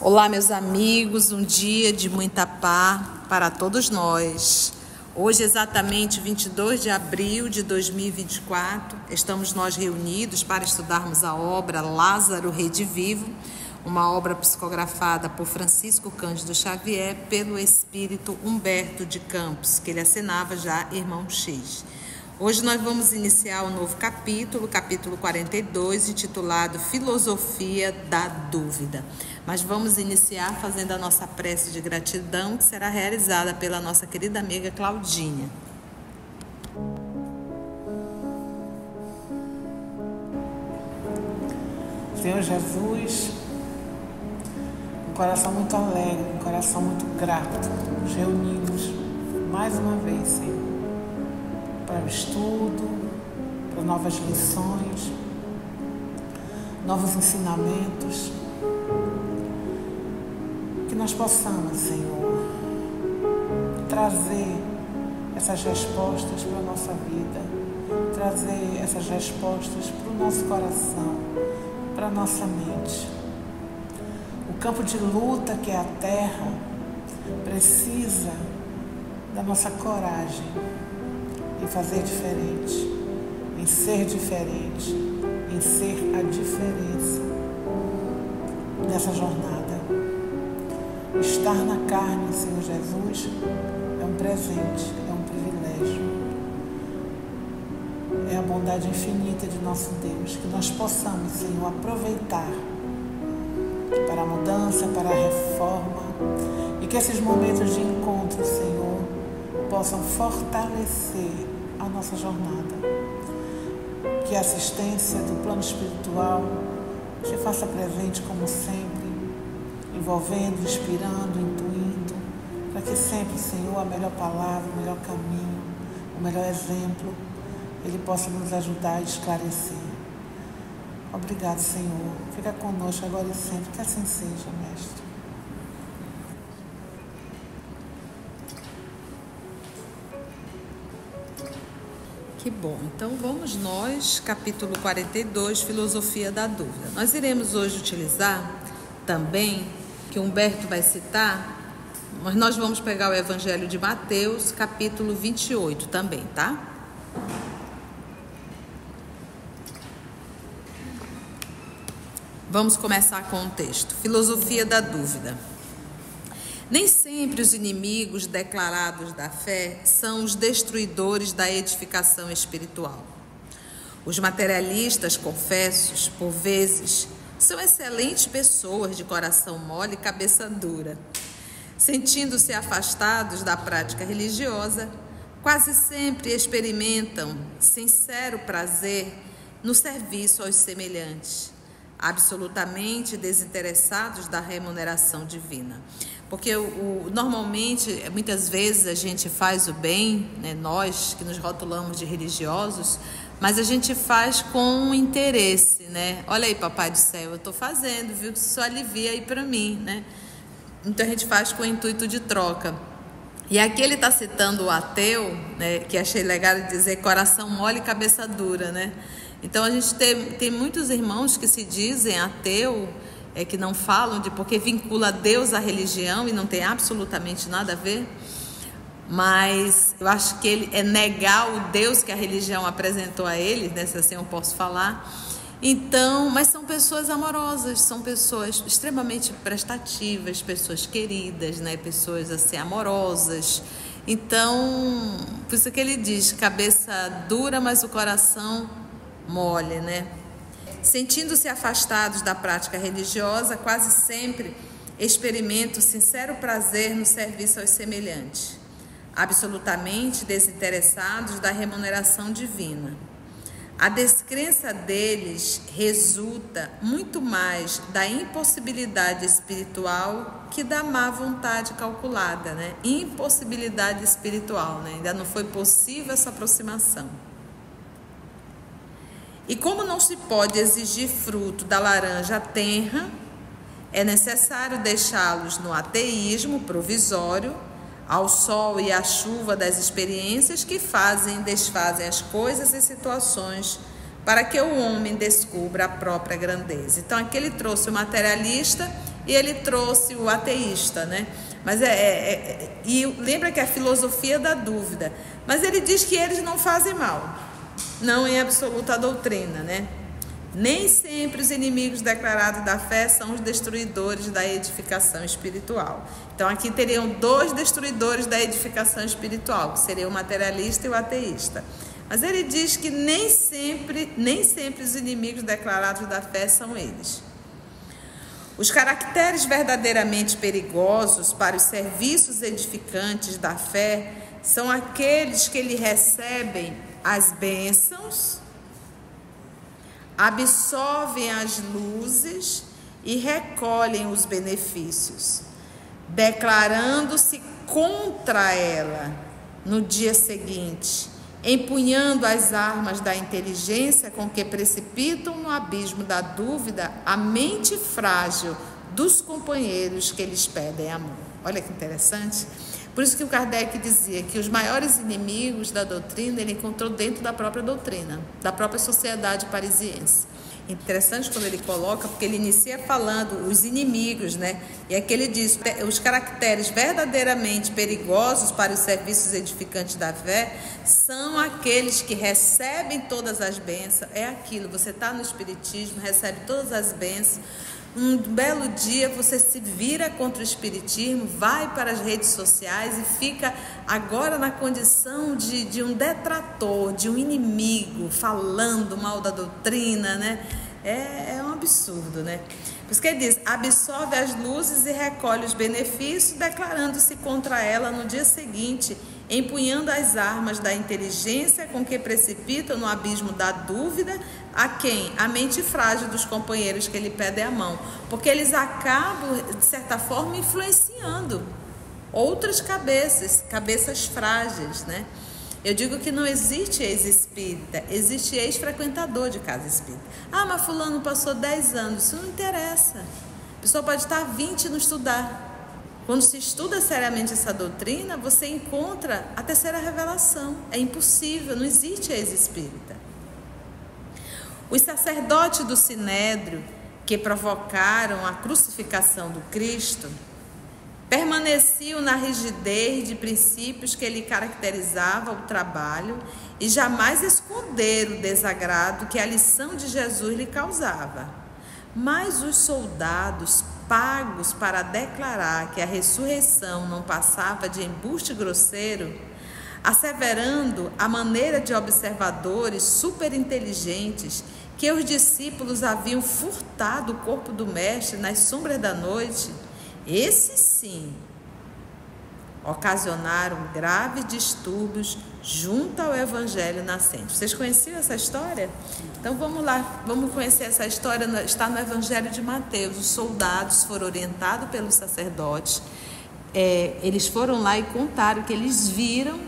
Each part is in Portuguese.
Olá, meus amigos, um dia de muita paz para todos nós. Hoje, exatamente 22 de abril de 2024, estamos nós reunidos para estudarmos a obra Lázaro, Rede Vivo, uma obra psicografada por Francisco Cândido Xavier pelo espírito Humberto de Campos, que ele assinava já Irmão X. Hoje nós vamos iniciar um novo capítulo, capítulo 42, intitulado Filosofia da Dúvida. Mas vamos iniciar fazendo a nossa prece de gratidão, que será realizada pela nossa querida amiga Claudinha. Senhor Jesus, um coração muito alegre, um coração muito grato, nos reunimos mais uma vez, Senhor, para o estudo, para novas lições, novos ensinamentos, que nós possamos, Senhor, trazer essas respostas para a nossa vida, trazer essas respostas para o nosso coração, para a nossa mente. O campo de luta que é a terra precisa da nossa coragem em fazer diferente, em ser diferente, em ser a diferença nessa jornada. Estar na carne, Senhor Jesus, é um presente, é um privilégio. É a bondade infinita de nosso Deus, que nós possamos, Senhor, aproveitar para a mudança, para a reforma, e que esses momentos de encontro, Senhor, possam fortalecer a nossa jornada. Que a assistência do plano espiritual te faça presente como sempre, envolvendo, inspirando, intuindo, para que sempre, Senhor, a melhor palavra, o melhor caminho, o melhor exemplo, Ele possa nos ajudar a esclarecer. Obrigado, Senhor. Fica conosco agora e sempre, que assim seja, Mestre. Que bom, então vamos nós, capítulo 42, Filosofia da Dúvida. Nós iremos hoje utilizar também, que Humberto vai citar, mas nós vamos pegar o Evangelho de Mateus, capítulo 28 também, tá? Vamos começar com o texto. Filosofia da Dúvida. Nem sempre os inimigos declarados da fé são os destruidores da edificação espiritual. Os materialistas confessos, por vezes, são excelentes pessoas de coração mole e cabeça dura. Sentindo-se afastados da prática religiosa, quase sempre experimentam sincero prazer no serviço aos semelhantes, absolutamente desinteressados da remuneração divina. Porque normalmente, muitas vezes a gente faz o bem, né, nós que nos rotulamos de religiosos, mas a gente faz com interesse, né? Olha aí, Papai do Céu, eu estou fazendo, viu? Isso alivia aí para mim, né? Então a gente faz com o intuito de troca. E aqui ele está citando o ateu, né, que achei legal dizer coração mole e cabeça dura, né? Então a gente tem muitos irmãos que se dizem ateu, que não falam de porque vincula Deus à religião e não tem absolutamente nada a ver. Mas eu acho que ele é negar o Deus que a religião apresentou a ele, né, se assim eu posso falar. Então, mas são pessoas amorosas, são pessoas extremamente prestativas, pessoas queridas, né, pessoas assim amorosas. Então, por isso que ele diz, cabeça dura, mas o coração mole, né? Sentindo-se afastados da prática religiosa, quase sempre experimentam sincero prazer no serviço aos semelhantes, absolutamente desinteressados da remuneração divina. A descrença deles resulta muito mais da impossibilidade espiritual que da má vontade calculada, né? Impossibilidade espiritual, né? Ainda não foi possível essa aproximação. E como não se pode exigir fruto da laranja tenra, é necessário deixá-los no ateísmo provisório, ao sol e à chuva das experiências que fazem e desfazem as coisas e situações para que o homem descubra a própria grandeza. Então aqui ele trouxe o materialista e ele trouxe o ateísta, né? Mas e lembra que é a filosofia da dúvida. Mas ele diz que eles não fazem mal, não em absoluta doutrina, né? Nem sempre os inimigos declarados da fé são os destruidores da edificação espiritual. Então aqui teriam dois destruidores da edificação espiritual, que seria o materialista e o ateísta. Mas ele diz que nem sempre os inimigos declarados da fé são eles. Os caracteres verdadeiramente perigosos para os serviços edificantes da fé são aqueles que lhe recebem as bênçãos, absorvem as luzes e recolhem os benefícios, declarando-se contra ela no dia seguinte, empunhando as armas da inteligência com que precipitam no abismo da dúvida a mente frágil dos companheiros que lhes pedem amor. Olha que interessante. Por isso que o Kardec dizia que os maiores inimigos da doutrina ele encontrou dentro da própria doutrina, da própria sociedade parisiense. Interessante quando ele coloca, porque ele inicia falando os inimigos, né? E aqui ele diz, os caracteres verdadeiramente perigosos para os serviços edificantes da fé são aqueles que recebem todas as bênçãos. É aquilo, você está no espiritismo, recebe todas as bênçãos. Um belo dia você se vira contra o espiritismo, vai para as redes sociais e fica agora na condição de um detrator, de um inimigo, falando mal da doutrina, né? É um absurdo, né? Por isso que ele diz, absorve as luzes e recolhe os benefícios, declarando-se contra ela no dia seguinte, empunhando as armas da inteligência com que precipitam no abismo da dúvida a quem? A mente frágil dos companheiros que lhe pedem a mão. Porque eles acabam, de certa forma, influenciando outras cabeças frágeis, né? Eu digo que não existe ex-espírita, existe ex-frequentador de casa espírita. Ah, mas fulano passou 10 anos, isso não interessa. A pessoa pode estar 20 e não estudar. Quando se estuda seriamente essa doutrina, você encontra a terceira revelação. É impossível, não existe ex-espírita. Os sacerdotes do Sinédrio, que provocaram a crucificação do Cristo, permaneciam na rigidez de princípios que lhe caracterizava o trabalho e jamais esconderam o desagrado que a lição de Jesus lhe causava. Mas os soldados, pagos para declarar que a ressurreição não passava de embuste grosseiro, asseverando a maneira de observadores superinteligentes que os discípulos haviam furtado o corpo do mestre nas sombras da noite, esses sim ocasionaram graves distúrbios junto ao evangelho nascente. Vocês conheciam essa história? Então vamos lá, vamos conhecer essa história, está no evangelho de Mateus. Os soldados foram orientados pelos sacerdotes, eles foram lá e contaram que eles viram,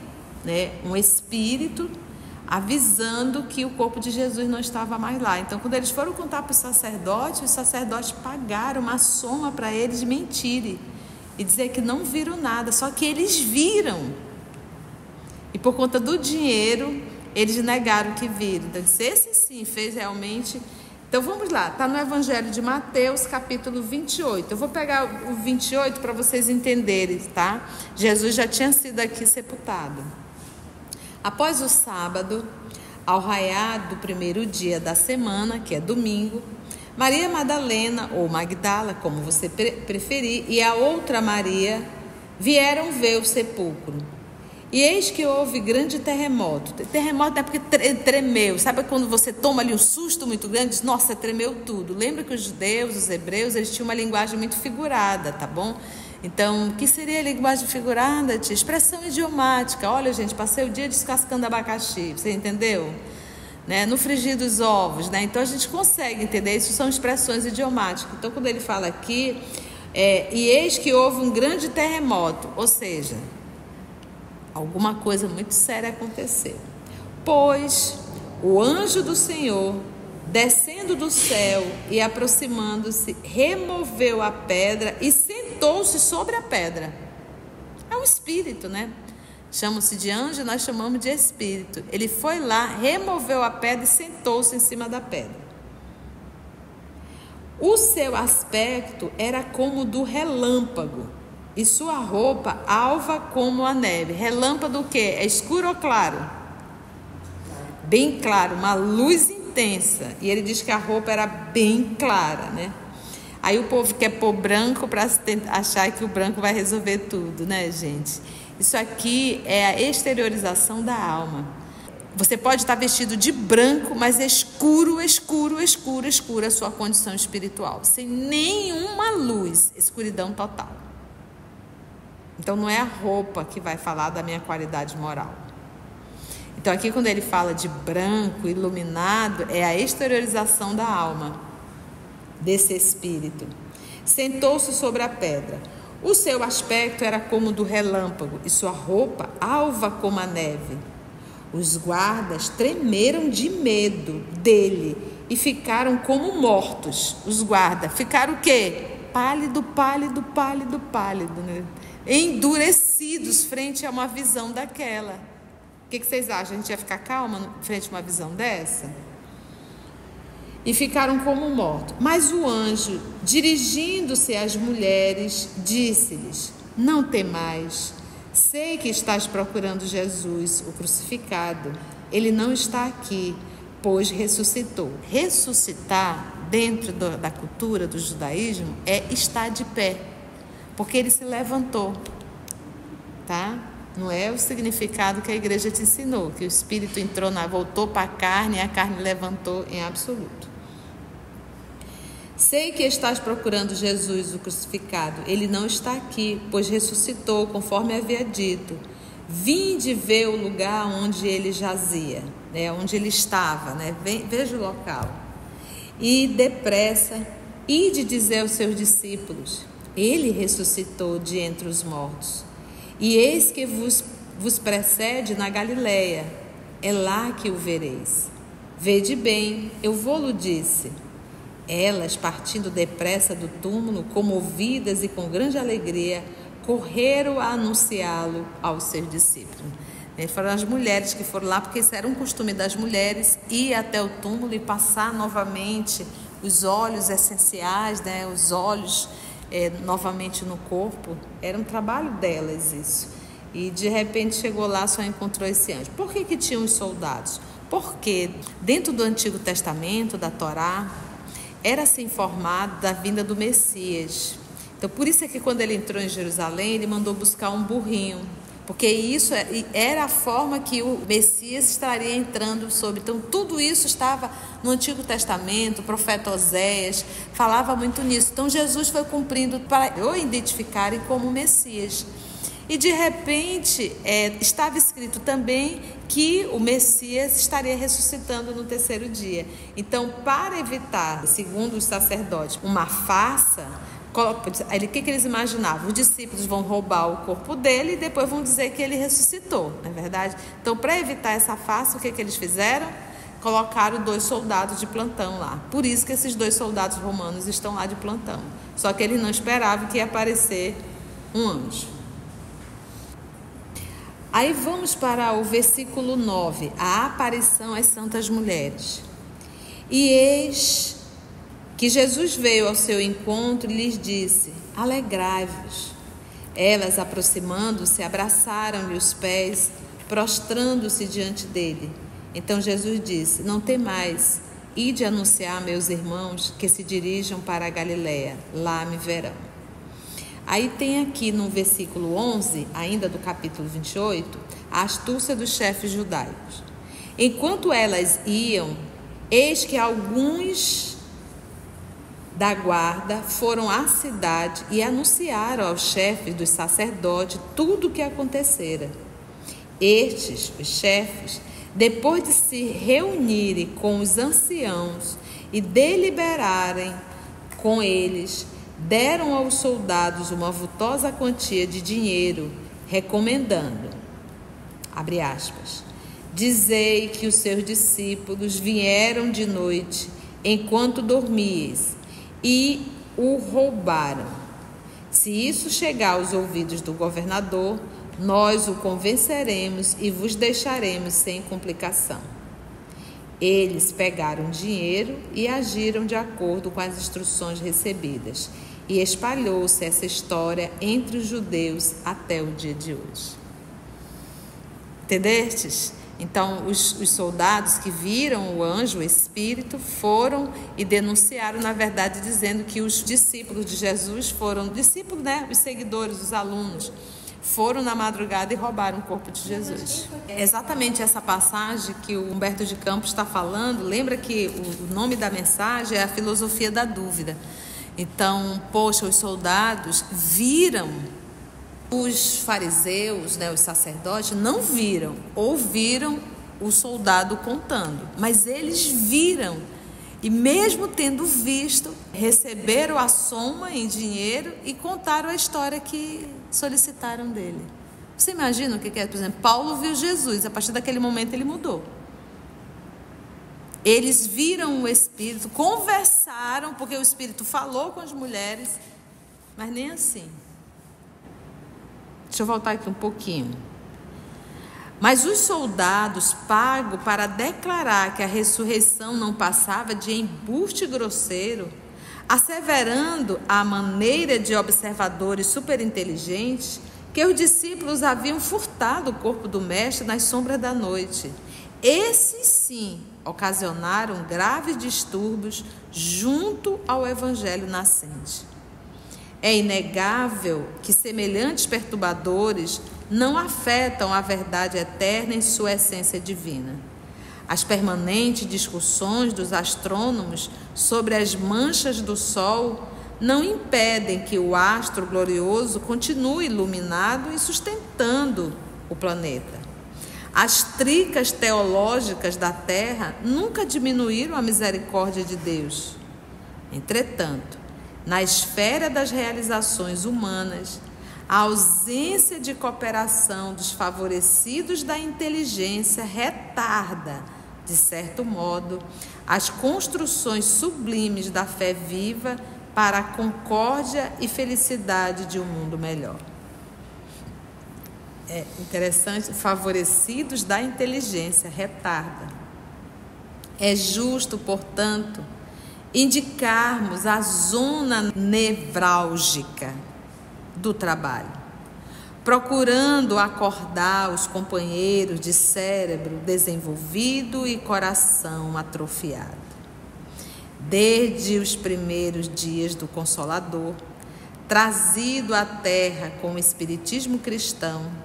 né, um espírito avisando que o corpo de Jesus não estava mais lá. Então, quando eles foram contar para os sacerdotes pagaram uma soma para eles mentirem e dizer que não viram nada, só que eles viram. E por conta do dinheiro, eles negaram que viram. Então, esse sim fez realmente. Então, vamos lá, está no Evangelho de Mateus, capítulo 28. Eu vou pegar o 28 para vocês entenderem, tá? Jesus já tinha sido aqui sepultado. Após o sábado, ao raiar do primeiro dia da semana, que é domingo, Maria Madalena, ou Magdala, como você preferir, e a outra Maria vieram ver o sepulcro. E eis que houve grande terremoto. Terremoto é porque tremeu. Sabe quando você toma ali um susto muito grande? Diz, nossa, tremeu tudo. Lembra que os judeus, os hebreus, eles tinham uma linguagem muito figurada, tá bom? Então, o que seria linguagem figurada? Expressão idiomática. Olha, gente, passei o dia descascando abacaxi. Você entendeu? Né? No frigir dos ovos, né? Então, a gente consegue entender. Isso são expressões idiomáticas. Então, quando ele fala aqui, e eis que houve um grande terremoto. Ou seja, alguma coisa muito séria aconteceu. Pois o anjo do Senhor, descendo do céu e aproximando-se, removeu a pedra e sentou-se sobre a pedra. É um espírito, né? Chamam-se de anjo, nós chamamos de espírito. Ele foi lá, removeu a pedra e sentou-se em cima da pedra. O seu aspecto era como do relâmpago, e sua roupa alva como a neve. Relâmpago o quê? É escuro ou claro? Bem claro, uma luz intensa. E ele diz que a roupa era bem clara, né? Aí o povo quer pôr branco para achar que o branco vai resolver tudo, né, gente? Isso aqui é a exteriorização da alma. Você pode estar vestido de branco, mas é escuro a sua condição espiritual. Sem nenhuma luz, escuridão total. Então não é a roupa que vai falar da minha qualidade moral. Então aqui quando ele fala de branco, iluminado, é a exteriorização da alma, desse espírito. Sentou-se sobre a pedra. O seu aspecto era como do relâmpago e sua roupa alva como a neve. Os guardas tremeram de medo dele e ficaram como mortos. Os guardas ficaram o quê? Pálido, né? Endurecidos frente a uma visão daquela. O que vocês acham? A gente ia ficar calma frente a uma visão dessa? E ficaram como mortos. Mas o anjo, dirigindo-se às mulheres, disse-lhes: não temais, sei que estás procurando Jesus, o crucificado. Ele não está aqui, pois ressuscitou. Ressuscitar, dentro da cultura do judaísmo, é estar de pé, porque ele se levantou, tá? Não é o significado que a igreja te ensinou, que o espírito voltou para a carne e a carne levantou em absoluto. Sei que estás procurando Jesus, o crucificado. Ele não está aqui, pois ressuscitou, conforme havia dito. Vinde ver o lugar onde ele jazia, né? Onde ele estava, né? Veja o local. E depressa, ide dizer aos seus discípulos: ele ressuscitou de entre os mortos. E eis que vos precede na Galileia. É lá que o vereis. Vede bem, eu vô-lo disse. Elas, partindo depressa do túmulo, comovidas e com grande alegria, correram a anunciá-lo aos seus discípulos. Foram as mulheres que foram lá, porque isso era um costume das mulheres, ir até o túmulo e passar novamente os óleos essenciais, né, os óleos novamente no corpo. Era um trabalho delas isso. E de repente chegou lá, só encontrou esse anjo. Por que tinham os soldados? Porque dentro do Antigo Testamento, da Torá, era-se informado da vinda do Messias. Então, por isso é que quando ele entrou em Jerusalém, ele mandou buscar um burrinho, porque isso era a forma que o Messias estaria entrando sobre. Então, tudo isso estava no Antigo Testamento. O profeta Oséias falava muito nisso. Então, Jesus foi cumprindo para o identificarem como Messias. E de repente estava escrito também que o Messias estaria ressuscitando no terceiro dia. Então, para evitar, segundo os sacerdotes, uma farsa, o que eles imaginavam? Os discípulos vão roubar o corpo dele e depois vão dizer que ele ressuscitou, não é verdade? Então, para evitar essa farsa, o que eles fizeram? Colocaram 2 soldados de plantão lá. Por isso que esses 2 soldados romanos estão lá de plantão. Só que eles não esperavam que ia aparecer um anjo. Aí vamos para o versículo 9, a aparição às santas mulheres. E eis que Jesus veio ao seu encontro e lhes disse: alegrai-vos. Elas, aproximando-se, abraçaram-lhe os pés, prostrando-se diante dele. Então Jesus disse: não temais, ide anunciar a meus irmãos que se dirijam para a Galileia, lá me verão. Aí tem aqui no versículo 11, ainda do capítulo 28, a astúcia dos chefes judaicos. Enquanto elas iam, eis que alguns da guarda foram à cidade e anunciaram aos chefes dos sacerdotes tudo o que acontecera. Estes, os chefes, depois de se reunirem com os anciãos e deliberarem com eles, deram aos soldados uma vultosa quantia de dinheiro, recomendando, abre aspas, dizei que os seus discípulos vieram de noite, enquanto dormíeis, e o roubaram. Se isso chegar aos ouvidos do governador, nós o convenceremos e vos deixaremos sem complicação. Eles pegaram dinheiro e agiram de acordo com as instruções recebidas. E espalhou-se essa história entre os judeus até o dia de hoje. Entendestes? Então, os soldados que viram o anjo, o Espírito, foram e denunciaram, na verdade, dizendo que os discípulos de Jesus foram, discípulos, né? Os seguidores, os alunos, foram na madrugada e roubaram o corpo de Jesus. É exatamente essa passagem que o Humberto de Campos está falando. Lembra que o nome da mensagem é a filosofia da dúvida. Então, poxa, os soldados viram, os fariseus, né, os sacerdotes, não viram, ouviram o soldado contando, mas eles viram, e mesmo tendo visto, receberam a soma em dinheiro e contaram a história que solicitaram dele. Você imagina o que é? Por exemplo, Paulo viu Jesus, a partir daquele momento ele mudou. Eles viram o Espírito, conversaram, porque o Espírito falou com as mulheres, mas nem assim. Deixa eu voltar aqui um pouquinho. Mas os soldados, pagos para declarar que a ressurreição não passava de embuste grosseiro, asseverando à maneira de observadores superinteligentes que os discípulos haviam furtado o corpo do mestre nas sombras da noite. Esses sim ocasionaram graves distúrbios junto ao evangelho nascente. É inegável que semelhantes perturbadores não afetam a verdade eterna em sua essência divina. As permanentes discussões dos astrônomos sobre as manchas do Sol não impedem que o astro glorioso continue iluminado e sustentando o planeta. As tricas teológicas da Terra nunca diminuíram a misericórdia de Deus. Entretanto, na esfera das realizações humanas, a ausência de cooperação dos favorecidos da inteligência retarda, de certo modo, as construções sublimes da fé viva para a concórdia e felicidade de um mundo melhor. É interessante, favorecidos da inteligência retarda. É justo, portanto, indicarmos a zona nevrálgica do trabalho, procurando acordar os companheiros de cérebro desenvolvido e coração atrofiado. Desde os primeiros dias do Consolador, trazido à Terra com o espiritismo cristão,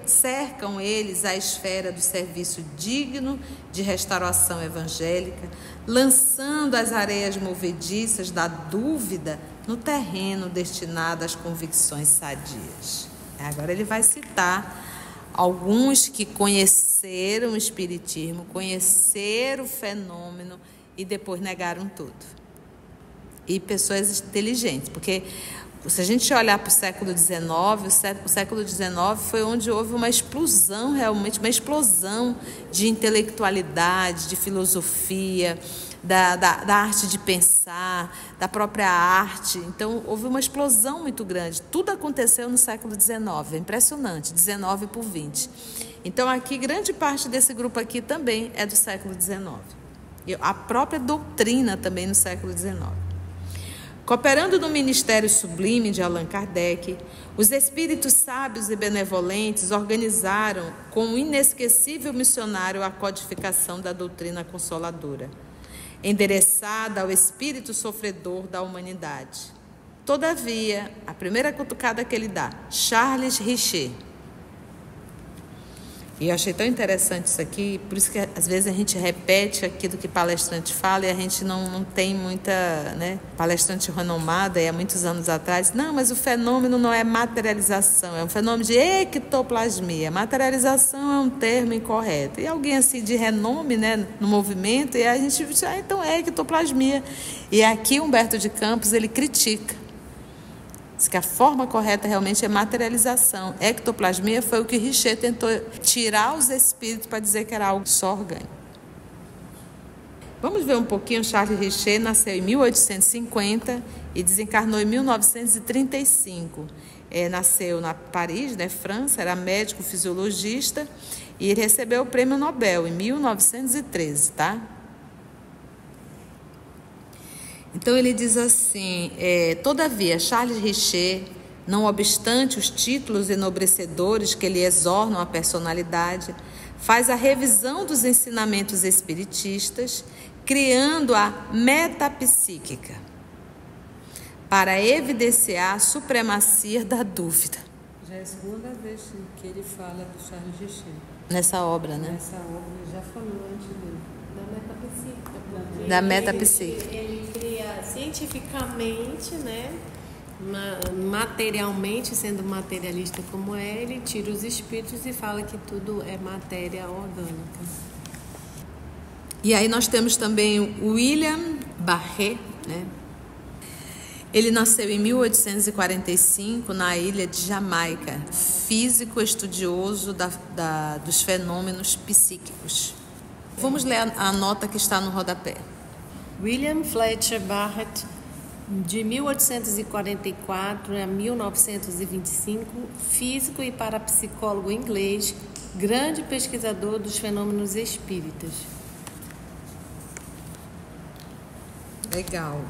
cercam eles a esfera do serviço digno de restauração evangélica, lançando as areias movediças da dúvida no terreno destinado às convicções sadias. Agora ele vai citar alguns que conheceram o espiritismo, conheceram o fenômeno e depois negaram tudo. E pessoas inteligentes, porque se a gente olhar para o século XIX, o século XIX foi onde houve uma explosão, realmente uma explosão de intelectualidade, de filosofia, da arte de pensar, da própria arte. Então, houve uma explosão muito grande. Tudo aconteceu no século XIX, é impressionante, 19 por 20. Então, aqui, grande parte desse grupo aqui também é do século XIX. E a própria doutrina também no século XIX. Cooperando no ministério sublime de Allan Kardec, os espíritos sábios e benevolentes organizaram com um inesquecível missionário a codificação da doutrina consoladora, endereçada ao espírito sofredor da humanidade. Todavia, a primeira cutucada que ele dá, Charles Richer. E eu achei tão interessante isso aqui, por isso que às vezes a gente repete aquilo que palestrante fala e a gente não tem muita, né? Palestrante renomada, há muitos anos atrás, não, mas o fenômeno não é materialização, é um fenômeno de ectoplasmia. Materialização é um termo incorreto. E alguém assim de renome, né, no movimento, e a gente diz, então é ectoplasmia. E aqui Humberto de Campos, ele critica. Diz que a forma correta realmente é materialização. Ectoplasmia foi o que Richer tentou tirar os espíritos para dizer que era algo só orgânico. Vamos ver um pouquinho. Charles Richer nasceu em 1850 e desencarnou em 1935. Nasceu na Paris, né, França, era médico fisiologista E ele recebeu o prêmio Nobel em 1913, tá? Então ele diz assim, todavia, Charles Richer, não obstante os títulos enobrecedores que lhe exornam a personalidade, faz a revisão dos ensinamentos espiritistas, criando a metapsíquica, para evidenciar a supremacia da dúvida. Já é a segunda vez que ele fala do Charles Richer. Nessa obra, né? Nessa obra, ele já falou antes dele. Da metapsíquica. Ele cria cientificamente, né? Materialmente, sendo materialista como é, ele tira os espíritos e fala que tudo é matéria orgânica. E aí nós temos também o William Barré, né? Ele nasceu em 1845 na ilha de Jamaica, físico estudioso dos fenômenos psíquicos. Vamos ler a nota que está no rodapé. William Fletcher Barrett, de 1844 a 1925, físico e parapsicólogo inglês, grande pesquisador dos fenômenos espíritas. Legal.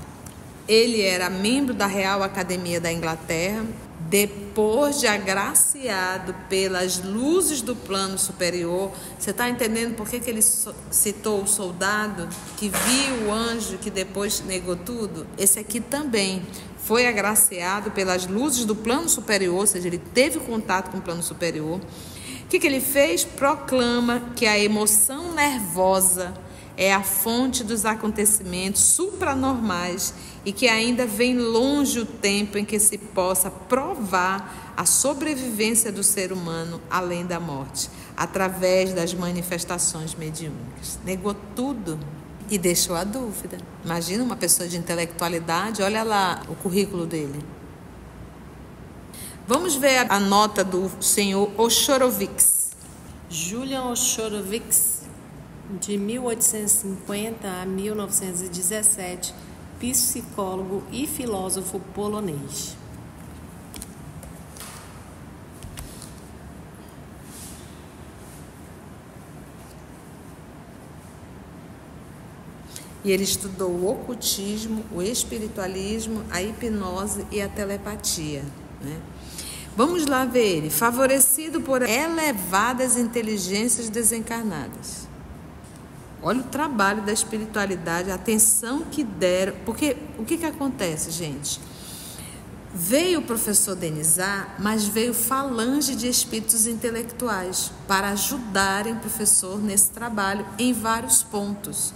Ele era membro da Real Academia da Inglaterra. Depois de agraciado pelas luzes do plano superior, você está entendendo por que ele citou o soldado que viu o anjo que depois negou tudo? Esse aqui também foi agraciado pelas luzes do plano superior, ou seja, ele teve contato com o plano superior. O que ele fez? Proclama que a emoção nervosa é a fonte dos acontecimentos supranormais e que ainda vem longe o tempo em que se possa provar a sobrevivência do ser humano além da morte, através das manifestações mediúnicas. Negou tudo e deixou a dúvida. Imagina uma pessoa de intelectualidade, olha lá o currículo dele. Vamos ver a nota do senhor Oshorovitz. Julian Oshorovitz, de 1850 a 1917, psicólogo e filósofo polonês. E ele estudou o ocultismo, o espiritualismo, a hipnose e a telepatia, né? Vamos lá ver ele. Favorecido por elevadas inteligências desencarnadas. Olha o trabalho da espiritualidade, a atenção que deram. Porque o que acontece, gente? Veio o professor Denizar, mas veio falange de espíritos intelectuais para ajudarem o professor nesse trabalho em vários pontos.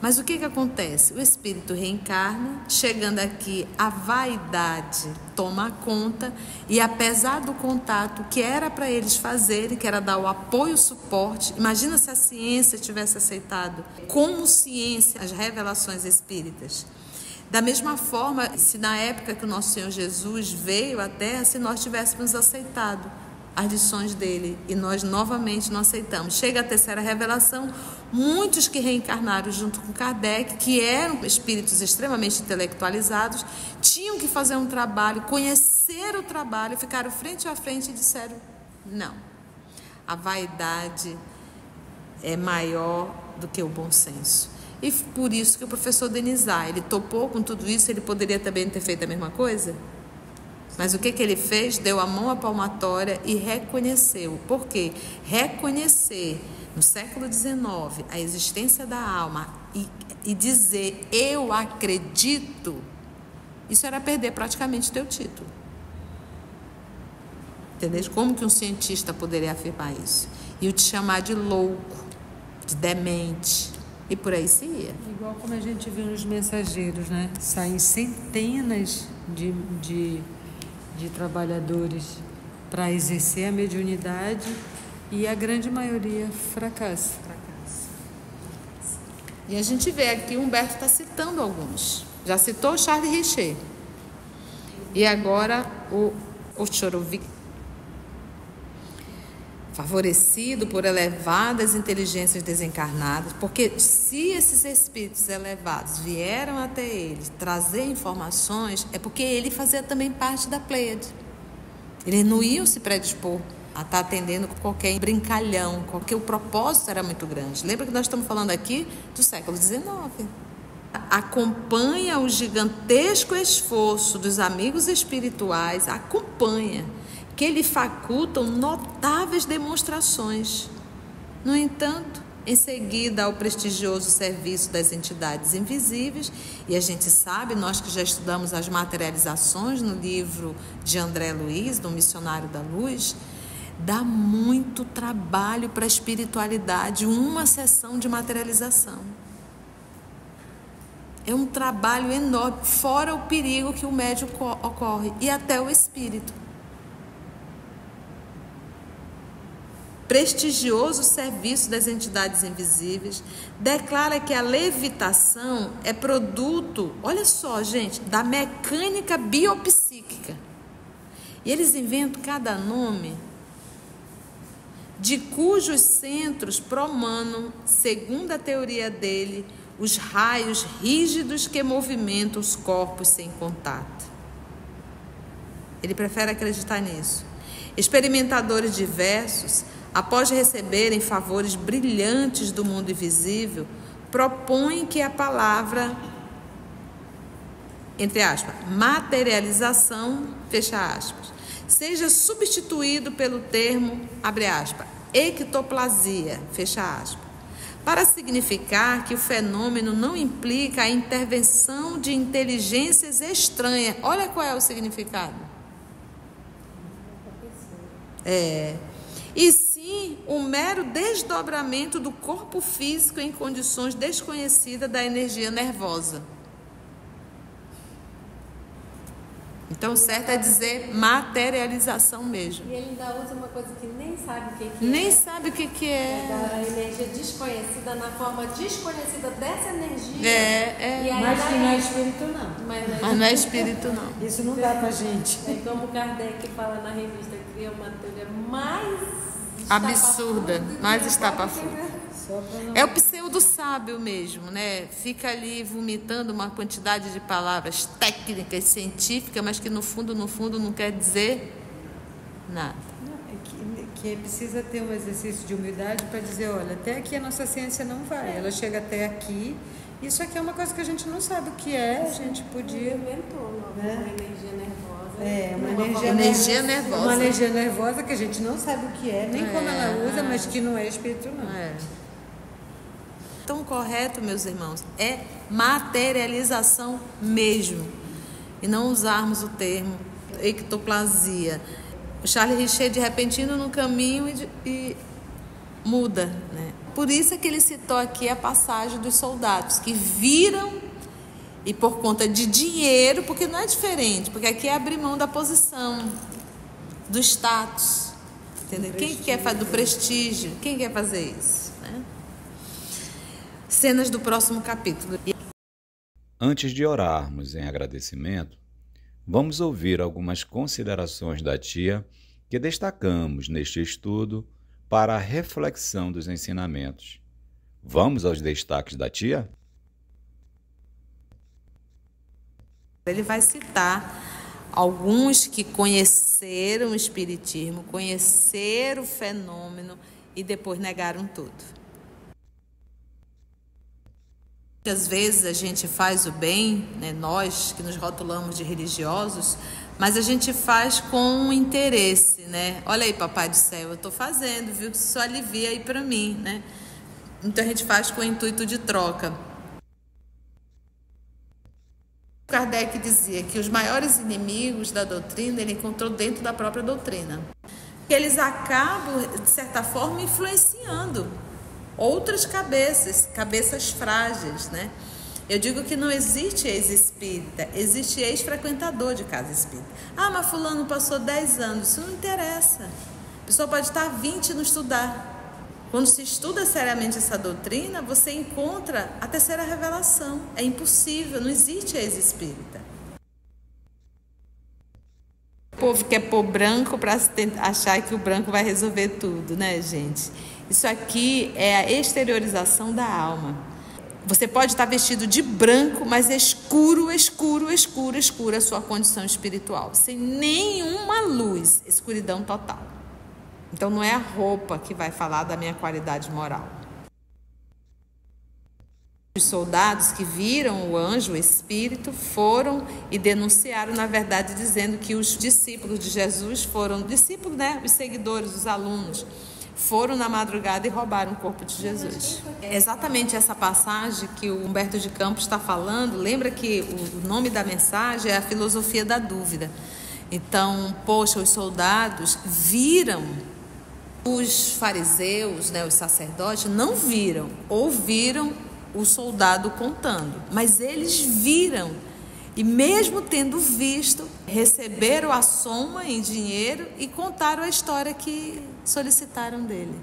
Mas o que acontece? O espírito reencarna, chegando aqui, a vaidade toma conta e apesar do contato que era para eles fazerem, que era dar o apoio, o suporte, imagina se a ciência tivesse aceitado como ciência as revelações espíritas. Da mesma forma, se na época que o nosso Senhor Jesus veio à Terra, se nós tivéssemos aceitado as lições dele e nós novamente não aceitamos. Chega a terceira revelação, muitos que reencarnaram junto com Kardec, que eram espíritos extremamente intelectualizados, tinham que fazer um trabalho, conhecer o trabalho, ficaram frente a frente e disseram, não, a vaidade é maior do que o bom senso. E por isso que o professor Denizar, ele topou com tudo isso, ele poderia também ter feito a mesma coisa? Mas o que ele fez? Deu a mão à palmatória e reconheceu. Por quê? Reconhecer no século XIX a existência da alma e dizer eu acredito, isso era perder praticamente teu título. Entendeu? Como que um cientista poderia afirmar isso? E o te chamar de louco, de demente, e por aí se ia. Igual como a gente viu nos mensageiros, né? Saem centenas de trabalhadores para exercer a mediunidade e a grande maioria fracassa. E a gente vê aqui, o Humberto está citando alguns. Já citou o Charles Richer. E agora o Oshorovitz. Favorecido por elevadas inteligências desencarnadas, porque se esses espíritos elevados vieram até ele trazer informações, é porque ele fazia também parte da Pleiade. Eles não iam se predispor a estar atendendo qualquer brincalhão, porque o propósito era muito grande. Lembra que nós estamos falando aqui do século XIX. Acompanha o gigantesco esforço dos amigos espirituais, acompanha, que lhe facultam notáveis demonstrações. No entanto, em seguida ao prestigioso serviço das entidades invisíveis, e a gente sabe, nós que já estudamos as materializações no livro de André Luiz, do Missionário da Luz, dá muito trabalho para a espiritualidade, uma sessão de materialização. É um trabalho enorme, fora o perigo que o médium ocorre, e até o espírito. Prestigioso serviço das entidades invisíveis declara que a levitação é produto, olha só, gente, da mecânica biopsíquica. E eles inventam cada nome, de cujos centros promanam, segundo a teoria dele, os raios rígidos que movimentam os corpos sem contato. Ele prefere acreditar nisso. Experimentadores diversos, após receberem favores brilhantes do mundo invisível, propõem que a palavra, entre aspas, materialização, fecha aspas, seja substituído pelo termo, abre aspas, ectoplasia, fecha aspas, para significar que o fenômeno não implica a intervenção de inteligências estranhas. Olha qual é o significado. E sim um mero desdobramento do corpo físico em condições desconhecidas da energia nervosa. Então, o certo é dizer materialização mesmo. E ele ainda usa uma coisa que nem sabe o que é. Nem sabe o que é. Da energia desconhecida, na forma desconhecida dessa energia. E aí, mas que não é espírito, não. Mas não é espírito, não. Isso não dá pra gente. É como Kardec fala na revista, cria uma teoria mais absurda, mais estapafúrdia. É o pseudo-sábio mesmo, né? Fica ali vomitando uma quantidade de palavras técnicas, científicas, mas que no fundo não quer dizer nada. Que precisa ter um exercício de humildade para dizer, olha, até aqui a nossa ciência não vai, ela chega até aqui. Isso aqui é uma coisa que a gente não sabe o que é, a gente podia... Inventou, né? Uma energia nervosa. Uma energia nervosa. Uma energia nervosa que a gente não sabe o que é, nem como ela usa, mas que não é espírito, não. Então, correto, meus irmãos, é materialização mesmo. E não usarmos o termo ectoplasia. O Charles Richer, de repentino no caminho e muda, né? Por isso é que ele citou aqui a passagem dos soldados que viram e por conta de dinheiro, porque não é diferente, porque aqui é abrir mão da posição, do status, entendeu? Quem quer fazer do prestígio? Quem quer fazer isso, né? Cenas do próximo capítulo. Antes de orarmos em agradecimento, vamos ouvir algumas considerações da tia que destacamos neste estudo para a reflexão dos ensinamentos. Vamos aos destaques da tia? Ele vai citar alguns que conheceram o espiritismo, conheceram o fenômeno e depois negaram tudo. Muitas vezes a gente faz o bem, né, nós que nos rotulamos de religiosos, mas a gente faz com um interesse, né? Olha aí, Papai do Céu, eu estou fazendo, viu? Que isso alivia aí para mim, né? Então a gente faz com o intuito de troca. Kardec dizia que os maiores inimigos da doutrina ele encontrou dentro da própria doutrina. Eles acabam, de certa forma, influenciando outras cabeças frágeis, né? Eu digo que não existe ex-espírita, existe ex-frequentador de casa espírita. Ah, mas fulano passou 10 anos, isso não interessa. A pessoa pode estar 20 e não estudar. Quando se estuda seriamente essa doutrina, você encontra a terceira revelação. É impossível, não existe ex-espírita. O povo quer pôr branco para achar que o branco vai resolver tudo, né, gente? Isso aqui é a exteriorização da alma. Você pode estar vestido de branco, mas escura a sua condição espiritual. Sem nenhuma luz, escuridão total. Então não é a roupa que vai falar da minha qualidade moral. Os soldados que viram o anjo, o espírito, foram e denunciaram, na verdade, dizendo que os discípulos de Jesus foram, discípulos, né? Os seguidores, os alunos, foram na madrugada e roubaram o corpo de Jesus. É exatamente essa passagem que o Humberto de Campos está falando. Lembra que o nome da mensagem é a filosofia da dúvida. Então, poxa, os soldados viram, os fariseus, né, os sacerdotes, não viram, ouviram o soldado contando, mas eles viram, e mesmo tendo visto, receberam a soma em dinheiro e contaram a história que solicitaram dele.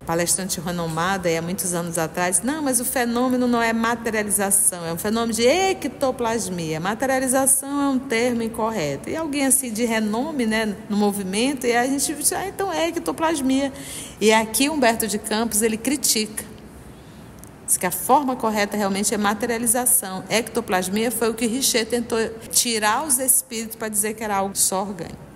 Palestrante renomado, há muitos anos atrás, não, mas o fenômeno não é materialização, é um fenômeno de ectoplasmia. Materialização é um termo incorreto. E alguém assim de renome, né, no movimento, e a gente diz, então é ectoplasmia. E aqui Humberto de Campos, ele critica. Diz que a forma correta realmente é materialização. Ectoplasmia foi o que Richer tentou tirar os espíritos para dizer que era algo só orgânico.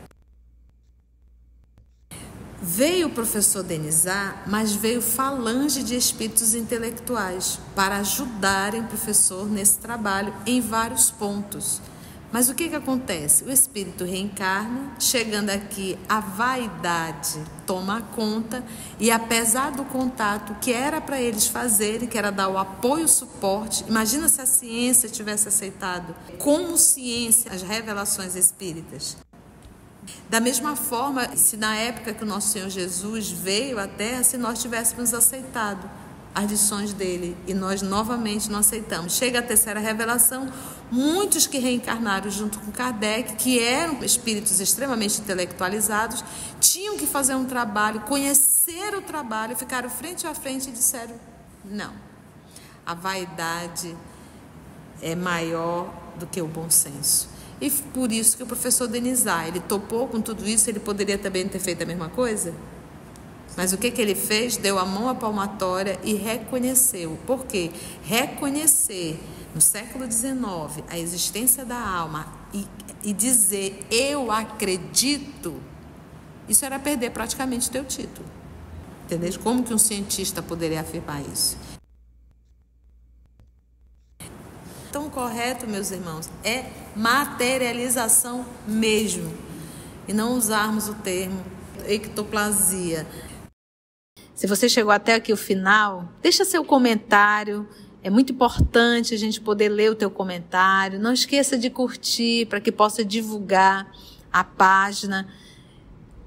Veio o professor Denizar, mas veio falange de espíritos intelectuais para ajudarem o professor nesse trabalho em vários pontos. Mas o que acontece? O espírito reencarna, chegando aqui, a vaidade toma conta e, apesar do contato que era para eles fazerem, que era dar o apoio, o suporte, imagina se a ciência tivesse aceitado como ciência as revelações espíritas. Da mesma forma, se na época que o nosso Senhor Jesus veio à Terra, se nós tivéssemos aceitado as lições dele e nós novamente não aceitamos. Chega a terceira revelação, muitos que reencarnaram junto com Kardec, que eram espíritos extremamente intelectualizados, tinham que fazer um trabalho, conhecer o trabalho, ficaram frente a frente e disseram, não, a vaidade é maior do que o bom senso. E por isso que o professor Denizar, ele topou com tudo isso, ele poderia também ter feito a mesma coisa? Mas o que ele fez? Deu a mão à palmatória e reconheceu. Por quê? Reconhecer no século XIX a existência da alma e dizer eu acredito, isso era perder praticamente teu título. Entendeu? Como que um cientista poderia afirmar isso? Então, o correto, meus irmãos, é materialização mesmo. E não usarmos o termo ectoplasia. Se você chegou até aqui o final, deixa seu comentário. É muito importante a gente poder ler o teu comentário. Não esqueça de curtir para que possa divulgar a página.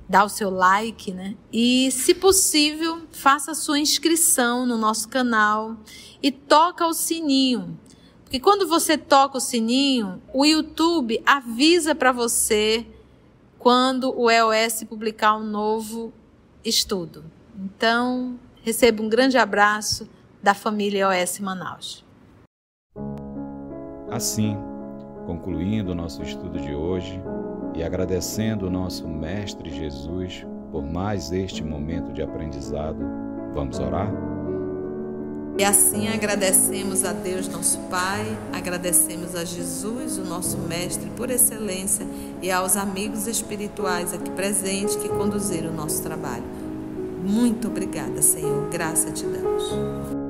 Dá o seu like, né? E, se possível, faça a sua inscrição no nosso canal e toca o sininho. Porque quando você toca o sininho, o YouTube avisa para você quando o EOS publicar um novo estudo. Então, receba um grande abraço da família EOS Manaus. Assim, concluindo o nosso estudo de hoje e agradecendo o nosso Mestre Jesus por mais este momento de aprendizado, vamos orar? E assim agradecemos a Deus, nosso Pai, agradecemos a Jesus, o nosso Mestre por excelência, e aos amigos espirituais aqui presentes que conduziram o nosso trabalho. Muito obrigada, Senhor. Graça te damos.